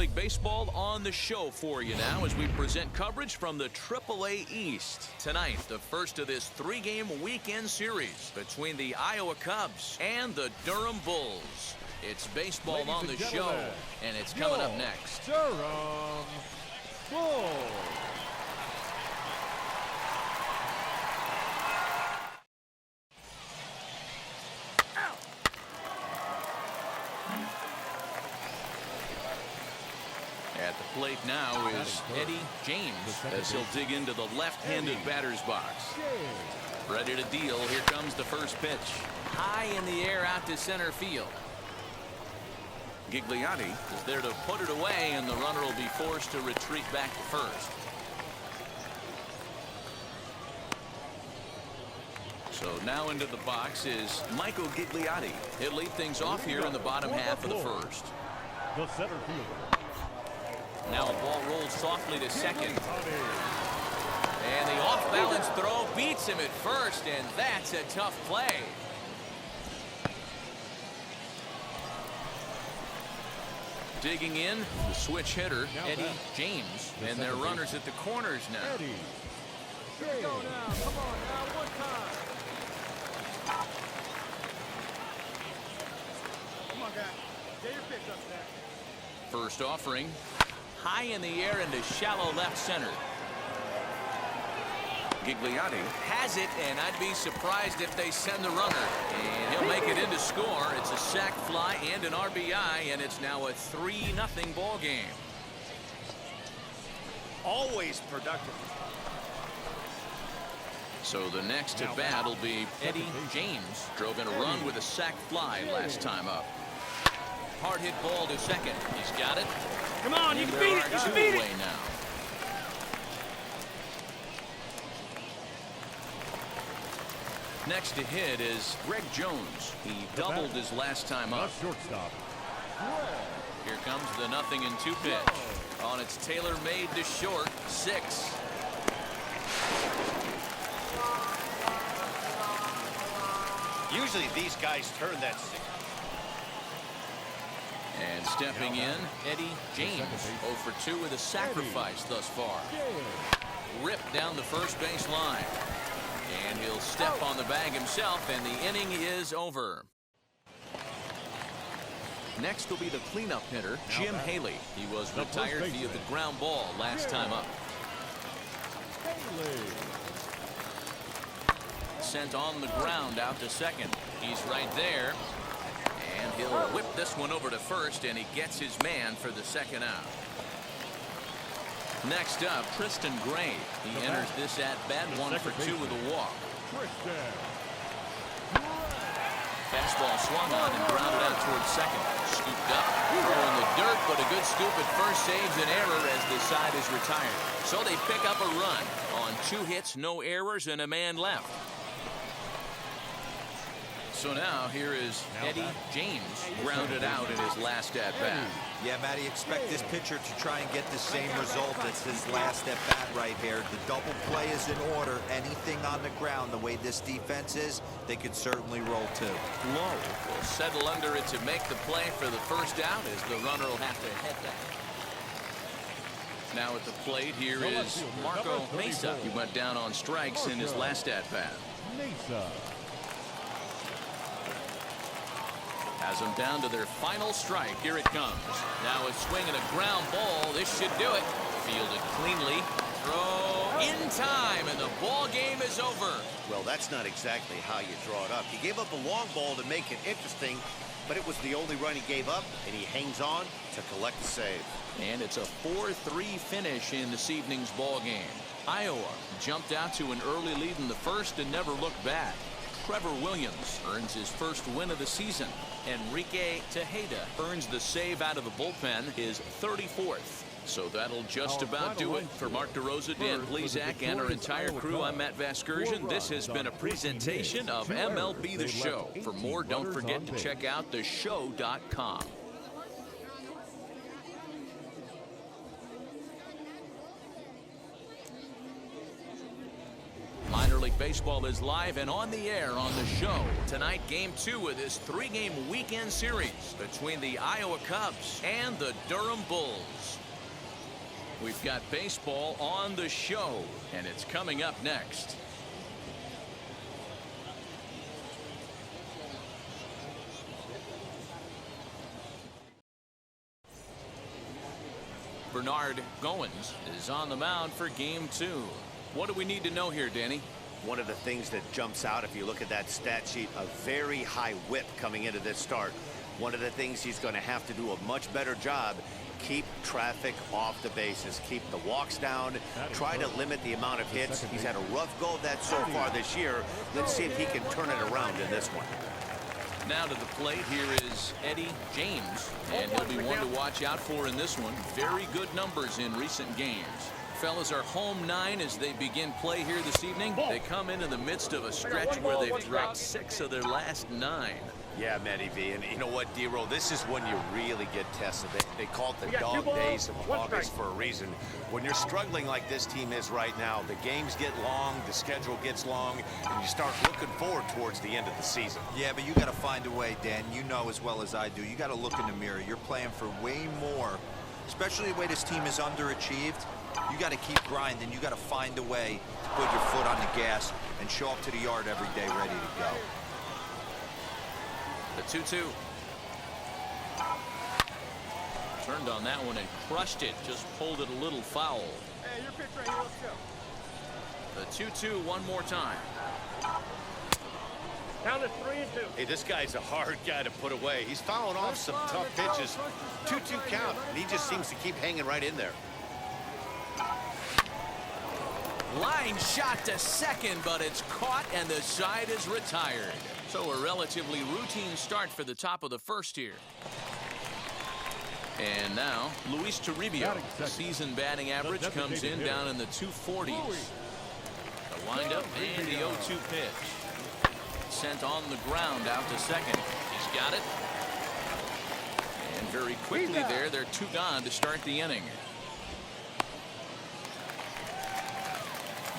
League Baseball on the show for you now as we present coverage from the AAA East. Tonight, the first of this three-game weekend series between the Iowa Cubs and the Durham Bulls. It's baseball on the show, and it's coming up next. Durham Bulls. At the plate now is Eddie James as he'll dig into the left-handed batter's box. Ready to deal. Here comes the first pitch. High in the air out to center field. Gigliotti is there to put it away, and the runner will be forced to retreat back to first. So now into the box is Michael Gigliotti. He'll lead things off here in the bottom half of the first. The center fielder. Now a ball rolls softly to second. And the off-balance throw beats him at first, and that's a tough play. Digging in, the switch hitter, Eddie James, and their runners at the corners now. Eddie. Here we go now. Come on now, one time. Come on, guys. Get your pitch up there. First offering, high in the air into shallow left center. Gigliotti has it, and I'd be surprised if they send the runner. And he'll make it in to score. It's a sac fly and an RBI, and it's now a 3-0 ball game. Always productive. So the next to bat will be Eddie James. Drove in a run with a sac fly last time up. Hard hit ball to second. He's got it. Come on, you can beat it. You can beat it. Now. Next to hit is Greg Jones. He doubled his last time up. Shortstop. Here comes the 0-2 pitch. On its tailor-made to short, 6. Usually these guys turn that. And stepping in, Eddie James. 0 for 2 with a sacrifice thus far. Ripped down the first base line. And he'll step on the bag himself, and the inning is over. Next will be the cleanup hitter, Jim Haley. He was retired via the ground ball last time up. Sent on the ground out to second. He's right there. And he'll whip this one over to first, and he gets his man for the second out. Next up, Tristan Gray. He enters this at-bat 1 for 2 with a walk. Fastball swung on and grounded out towards second. Scooped up, throw in the dirt, but a good scoop at first saves an error as the side is retired. So they pick up a run on 2 hits, no errors, and a man left. So now here is Eddie James, grounded out in his last at-bat. Yeah, Matty, expect this pitcher to try and get the same result as his last at-bat right here. The double play is in order. Anything on the ground, the way this defense is, they could certainly roll too. Low will settle under it to make the play for the first out as the runner will have to head back. Now at the plate, here is Marco Mesa. He went down on strikes in his last at-bat. Mesa. Has them down to their final strike. Here it comes. Now a swing and a ground ball. This should do it. Fielded cleanly. Throw in time, and the ball game is over. Well, that's not exactly how you draw it up. He gave up a long ball to make it interesting, but it was the only run he gave up, and he hangs on to collect the save. And it's a 4-3 finish in this evening's ball game. Iowa jumped out to an early lead in the first and never looked back. Trevor Williams earns his first win of the season. Enrique Tejeda earns the save out of the bullpen, his 34th. So that'll just about do it. For Mark DeRosa, Dan Plesac, and our entire crew, I'm Matt Vasgersian. This has been a presentation of MLB The Show. For more, don't forget to check out theshow.com. Minor League Baseball is live and on the air on the show. Tonight, Game 2 of this 3-game weekend series between the Iowa Cubs and the Durham Bulls. We've got baseball on the show, and it's coming up next. Bernard Goins is on the mound for Game 2. What do we need to know here, Danny? One of the things that jumps out if you look at that stat sheet, a very high whip coming into this start. One of the things he's going to have to do a much better job, keep traffic off the bases, keep the walks down, try to limit the amount of hits. He's had a rough go of that so far this year. Let's see if he can turn it around in this one. Now to the plate, here is Eddie James, and he'll be one to watch out for in this one. Very good numbers in recent games. Fellas are home 9 as they begin play here this evening. They come in the midst of a stretch where they've dropped 6 of their last 9. Yeah, Matty V, and you know what, D-Roll, this is when you really get tested. They call it the dog days of August for a reason. When you're struggling like this team is right now, the games get long, the schedule gets long, and you start looking forward towards the end of the season. Yeah, but you got to find a way, Dan. You know as well as I do. You got to look in the mirror. You're playing for way more, especially the way this team is underachieved. You got to keep grinding. You got to find a way to put your foot on the gas and show up to the yard every day ready to go. The 2-2. Turned on that one and crushed it. Just pulled it a little foul. Hey, your pitch right here. Let's go. The 2-2 one more time. Down to 3-2. Hey, this guy's a hard guy to put away. He's fouling off some tough pitches. 2-2 count, and he just seems to keep hanging right in there. Line shot to second, but it's caught and the side is retired. So a relatively routine start for the top of the first here. And now Luis Toribio. The season batting average comes in down in the 240s. The windup and the 0-2 pitch. Sent on the ground out to second. He's got it. And very quickly there, they're 2 gone to start the inning.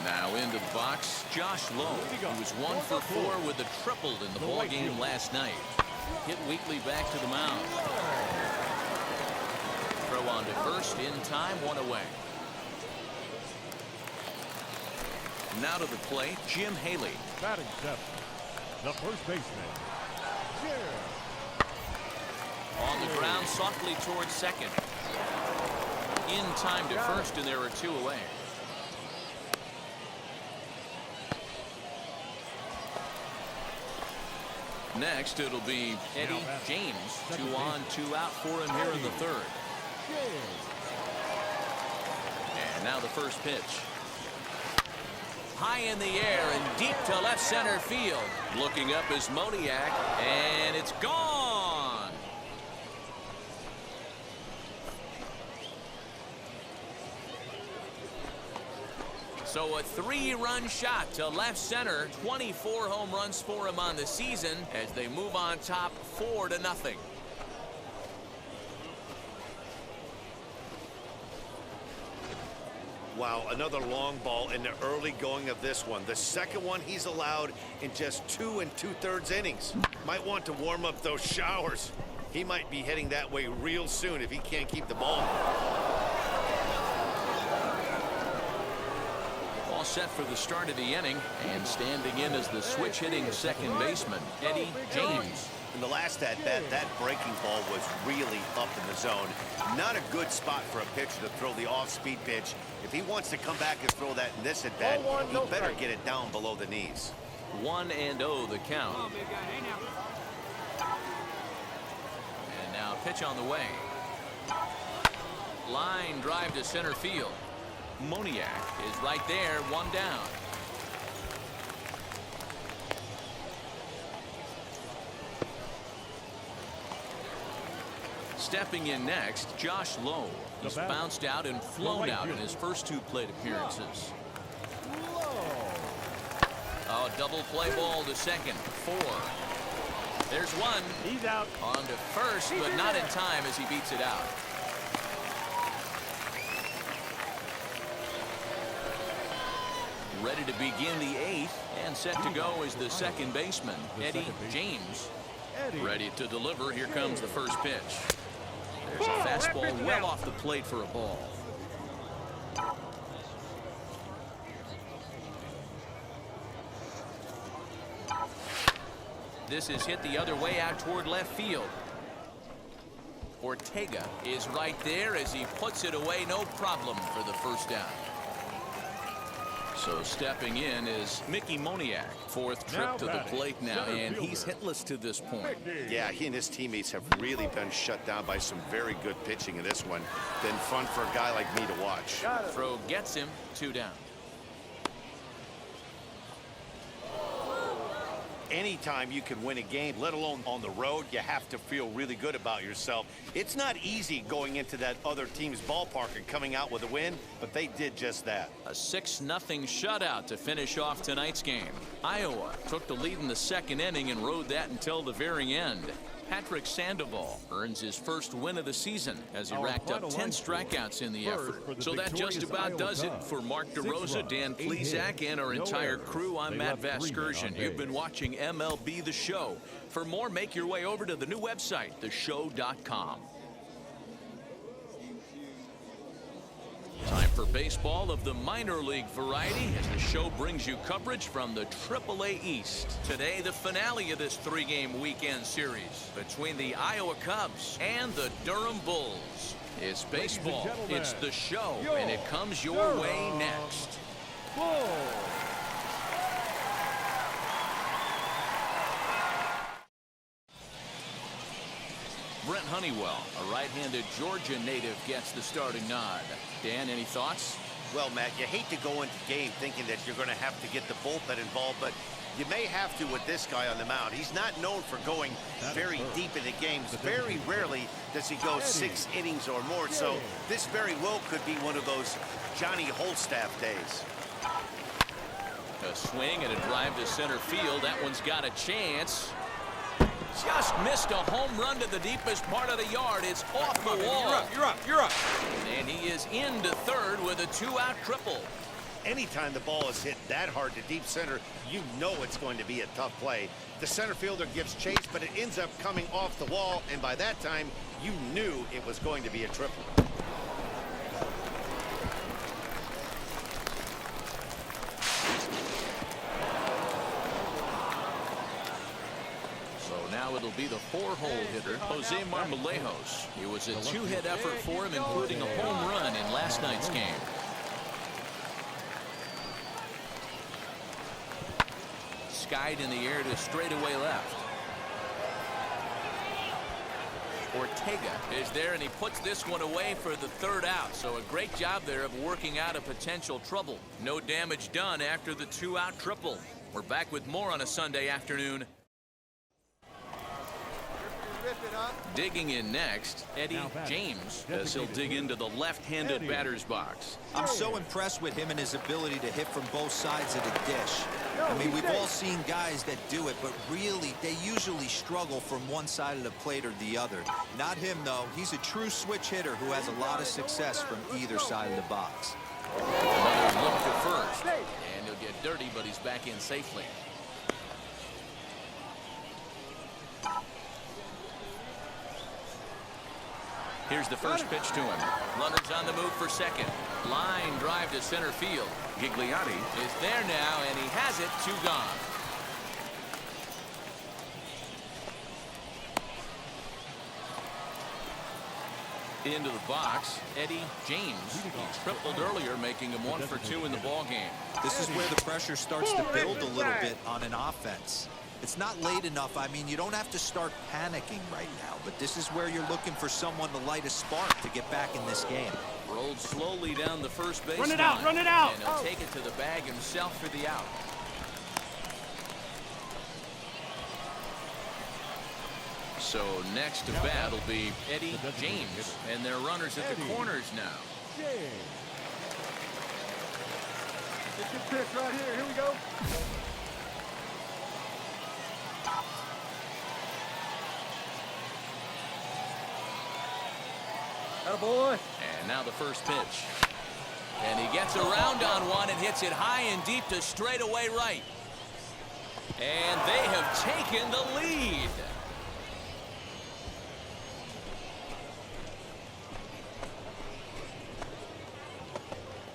Now into the box, Josh Lowe, who was 1 for 4 with a triple in the ball game last night. Hit Wheatley back to the mound. Throw on to first in time, 1 away. Now to the plate, Jim Haley. Batting 7, the first baseman, Jim. On the ground, softly towards second. In time to first, and there are 2 away. Next, it'll be Eddie James. 2 on, 2 out for him here in the 3rd. And now the first pitch. High in the air and deep to left center field. Looking up is Moniak, and it's gone. So a 3-run shot to left center. 24 home runs for him on the season as they move on top 4-0. Wow, another long ball in the early going of this one. The second one he's allowed in just 2 2/3 innings. Might want to warm up those showers. He might be heading that way real soon if he can't keep the ball. All set for the start of the inning, and standing in as the switch-hitting second baseman, Eddie James. In the last at-bat, that breaking ball was really up in the zone. Not a good spot for a pitcher to throw the off-speed pitch. If he wants to come back and throw that in this at-bat, he better get it down below the knees. 1-0 the count. And now pitch on the way. Line drive to center field. Moniak is right there, 1 down. Stepping in next, Josh Lowe. He's bounced out and flown out in his first 2 plate appearances. Oh, double play ball to second. 4. There's 1. He's out. On to first, but not in time as he beats it out. Ready to begin the 8th, and set to go is the second baseman, Eddie James. Ready to deliver. Here comes the first pitch. There's a fastball well off the plate for a ball. This is hit the other way out toward left field. Ortega is right there as he puts it away, no problem for the first down. So stepping in is Mickey Moniak, fourth trip to the plate now, and he's hitless to this point. Yeah, he and his teammates have really been shut down by some very good pitching in this one. Been fun for a guy like me to watch. Throw gets him, 2 down. Anytime you can win a game, let alone on the road, you have to feel really good about yourself. It's not easy going into that other team's ballpark and coming out with a win, but they did just that. A 6-0 shutout to finish off tonight's game. Iowa took the lead in the second inning and rode that until the very end. Patrick Sandoval earns his first win of the season as he racked up 10 strikeouts in the effort. So that just about does it for Mark DeRosa, Dan Plesac, and our entire crew. I'm Matt Vasgersian. You've been watching MLB The Show. For more, make your way over to the new website, theshow.com. Time for baseball of the minor league variety as the show brings you coverage from the AAA East. Today, the finale of this 3-game weekend series between the Iowa Cubs and the Durham Bulls. It's baseball, it's the show, and it comes your way next. Brent Honeywell, a right-handed Georgia native, gets the starting nod. Dan, any thoughts? Well, Matt, you hate to go into game thinking that you're going to have to get the bullpen involved, but you may have to with this guy on the mound. He's not known for going very deep into games. Very rarely does he go 6 innings or more, so this very well could be one of those Johnny Holstaff days. A swing and a drive to center field. That one's got a chance. Just missed a home run to the deepest part of the yard. It's off the wall. You're up. And he is into third with a 2-out triple. Anytime the ball is hit that hard to deep center, you know it's going to be a tough play. The center fielder gives chase, but it ends up coming off the wall, and by that time, you knew it was going to be a triple. Now it'll be the 4-hole hitter, Jose Marmolejos. It was a 2-hit effort for him, including a home run in last night's game. Skied in the air to straightaway left. Ortega is there, and he puts this one away for the 3rd out. So a great job there of working out a potential trouble. No damage done after the 2-out triple. We're back with more on a Sunday afternoon. Digging in next, Eddie James, as he'll dig into the left-handed batter's box. I'm so impressed with him and his ability to hit from both sides of the dish. I mean, we've all seen guys that do it, but really, they usually struggle from one side of the plate or the other. Not him, though. He's a true switch hitter who has a lot of success from either side of the box. Another look to first, and he'll get dirty, but he's back in safely. Here's the first pitch to him. Runners on the move for second. Line drive to center field. Gigliotti is there now, and he has it. 2 gone. Into the box, Eddie James. He tripled earlier, making him 1 for 2 in the ballgame. This is where the pressure starts to build a little bit on an offense. It's not late enough. I mean, you don't have to start panicking right now, but this is where you're looking for someone to light a spark to get back in this game. Rolled slowly down the first base Run it line, out, run it out. and he'll take it to the bag himself for the out. So next to bat will be Eddie James, and their runners at the corners now. It's your pitch right here. Here we go. Attaboy. And now the first pitch. And he gets around on one and hits it high and deep to straightaway right. And they have taken the lead.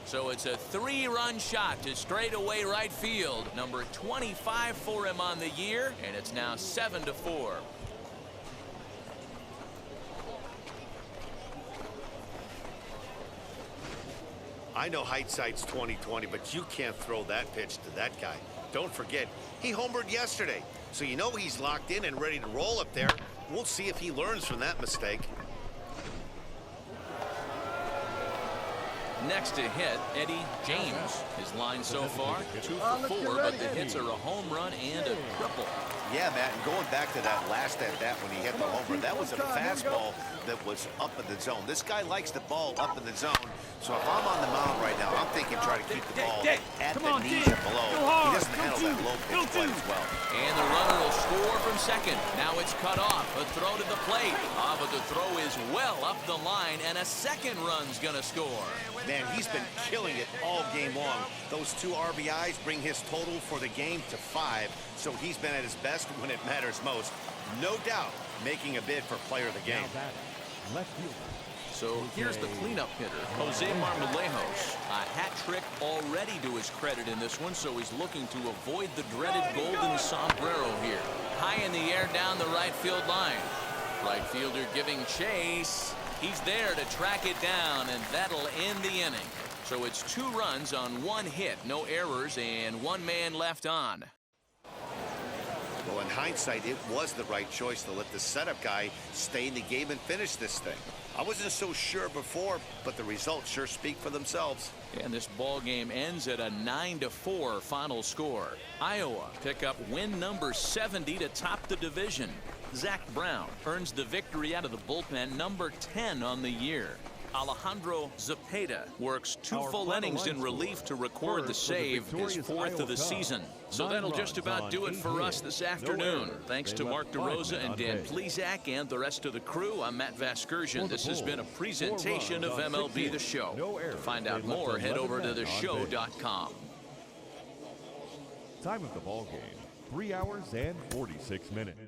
So it's a 3-run shot to straightaway right field. Number 25 for him on the year, and it's now 7-4. I know hindsight's 20/20, but you can't throw that pitch to that guy. Don't forget, he homered yesterday, so you know he's locked in and ready to roll up there. We'll see if he learns from that mistake. Next to hit, Eddie James. His line so far, 2 for 4, but the hits are a home run and a triple. Yeah, Matt, and going back to that last at-bat when he hit the homer, that was a fastball that was up in the zone. This guy likes the ball up in the zone, so if I'm on the mound right now, I'm thinking try to keep the ball at the knees and below. He doesn't handle that low pitch quite as well. And the runner will score from second. Now it's cut off. A throw to the plate. But the throw is well up the line, and a second run's going to score. Man, he's been killing it all game long. Those 2 RBIs bring his total for the game to 5, so he's been at his best when it matters most. No doubt making a bid for player of the game. Left fielder. So here's the cleanup hitter, Jose Marmolejos. A hat trick already to his credit in this one, so he's looking to avoid the dreaded golden sombrero here. High in the air down the right field line. Right fielder giving chase. He's there to track it down, and that'll end the inning. So it's 2 runs on 1 hit, no errors, and 1 man left on. Well, in hindsight, it was the right choice to let the setup guy stay in the game and finish this thing. I wasn't so sure before, but the results sure speak for themselves. And this ball game ends at a 9-4 final score. Iowa pick up win number 70 to top the division. Zach Brown earns the victory out of the bullpen, number 10 on the year. Alejandro Zepeda works 2 full innings in relief to record the save, his 4th of the season. So that'll just about do it for us this afternoon. Thanks to Mark DeRosa and Dan Plesac and the rest of the crew. I'm Matt Vasgersian. This has been a presentation of MLB The Show. To find out more, head over to theshow.com. Time of the ball game, 3 hours and 46 minutes.